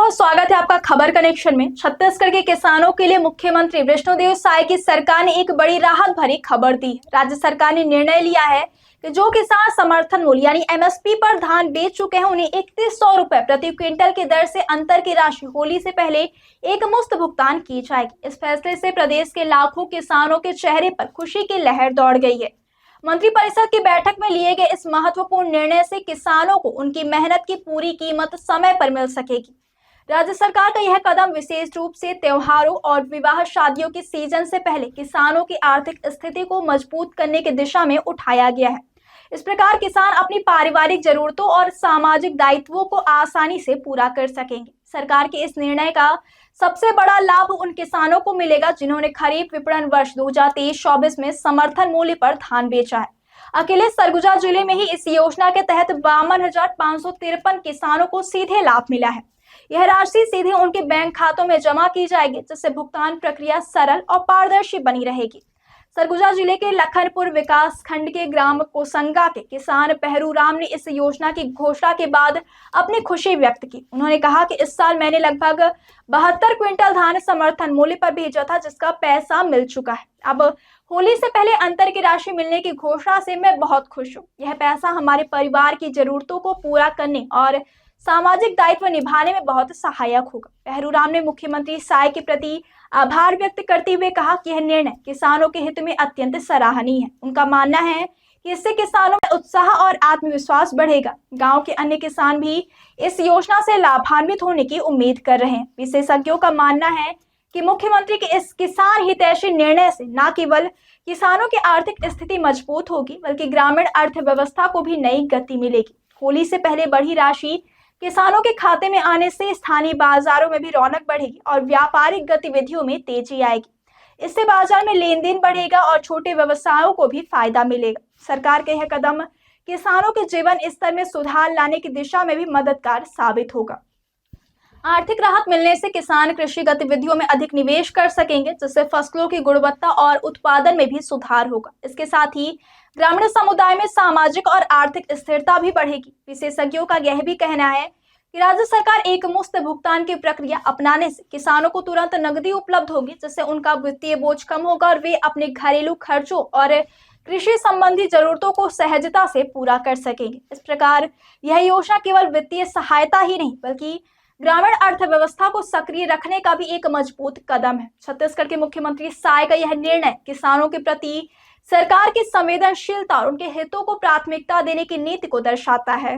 बहुत स्वागत है आपका खबर कनेक्शन में। छत्तीसगढ़ के किसानों के लिए मुख्यमंत्री विष्णुदेव साय की सरकार ने एक बड़ी राहत भरी खबर दी है। राज्य सरकार ने निर्णय लिया है कि जो किसान समर्थन मूल्य यानी एमएसपी पर धान बेच चुके हैं उन्हें 3100 रुपए प्रति क्विंटल की दर से अंतर की राशि होली से पहले एक मुश्त भुगतान की जाएगी। इस फैसले से प्रदेश के लाखों किसानों के चेहरे पर खुशी की लहर दौड़ गई है। मंत्रिपरिषद की बैठक में लिए गए इस महत्वपूर्ण निर्णय से किसानों को उनकी मेहनत की पूरी कीमत समय पर मिल सकेगी। राज्य सरकार का यह कदम विशेष रूप से त्योहारों और विवाह शादियों की सीजन से पहले किसानों की आर्थिक स्थिति को मजबूत करने की दिशा में उठाया गया है। इस प्रकार किसान अपनी पारिवारिक जरूरतों और सामाजिक दायित्वों को आसानी से पूरा कर सकेंगे। सरकार के इस निर्णय का सबसे बड़ा लाभ उन किसानों को मिलेगा जिन्होंने खरीफ विपणन वर्ष 2023-24 में समर्थन मूल्य पर धान बेचा है। अकेले सरगुजा जिले में ही इस योजना के तहत 52,553 किसानों को सीधे लाभ मिला है। यह राशि सीधे उनके बैंक खातों में जमा की जाएगी, जिससे भुगतान प्रक्रिया सरल और पारदर्शी बनी रहेगी। सरगुजा जिले के लखनपुर विकास खंड के ग्राम कोसंगा के किसान पहरू राम ने इस योजना की घोषणा के बाद अपनी खुशी व्यक्त की। उन्होंने कहा कि इस साल मैंने लगभग 72 क्विंटल धान समर्थन मूल्य पर भेजा था, जिसका पैसा मिल चुका है। अब होली से पहले अंतर की राशि मिलने की घोषणा से मैं बहुत खुश हूँ। यह पैसा हमारे परिवार की जरूरतों को पूरा करने और सामाजिक दायित्व निभाने में बहुत सहायक होगा। पहरू राम ने मुख्यमंत्री साय के प्रति आभार व्यक्त करते हुए कहा कि यह निर्णय किसानों के हित में अत्यंत सराहनीय है। उनका मानना है कि इससे किसानों में उत्साह और आत्मविश्वास बढ़ेगा। गांव के अन्य किसान भी इस योजना से लाभान्वित होने की उम्मीद कर रहे हैं। विशेषज्ञों का मानना है कि मुख्यमंत्री के इस किसान हितैषी निर्णय से न केवल किसानों की आर्थिक स्थिति मजबूत होगी, बल्कि ग्रामीण अर्थव्यवस्था को भी नई गति मिलेगी। होली से पहले बढ़ी राशि किसानों के खाते में आने से स्थानीय बाजारों में भी रौनक बढ़ेगी और व्यापारिक गतिविधियों में तेजी आएगी। इससे बाजार में लेन देन बढ़ेगा और छोटे व्यवसायों को भी फायदा मिलेगा। सरकार के यह कदम किसानों के जीवन स्तर में सुधार लाने की दिशा में भी मददगार साबित होगा। आर्थिक राहत मिलने से किसान कृषि गतिविधियों में अधिक निवेश कर सकेंगे, जिससे फसलों की गुणवत्ता और उत्पादन में भी सुधार होगा। इसके साथ ही ग्रामीण समुदाय में सामाजिक और आर्थिक स्थिरता भी बढ़ेगी। विशेषज्ञों का यह भी कहना है कि राज्य सरकार एक मुश्त भुगतान की प्रक्रिया अपनाने से किसानों को तुरंत नकदी उपलब्ध होगी, जिससे उनका वित्तीय बोझ कम होगा और वे अपने घरेलू खर्चों और कृषि संबंधी जरूरतों को सहजता से पूरा कर सकेंगे। इस प्रकार यह योजना केवल वित्तीय सहायता ही नहीं, बल्कि ग्रामीण अर्थव्यवस्था को सक्रिय रखने का भी एक मजबूत कदम है। छत्तीसगढ़ के मुख्यमंत्री साय का यह निर्णय किसानों के प्रति सरकार की संवेदनशीलता और उनके हितों को प्राथमिकता देने की नीति को दर्शाता है।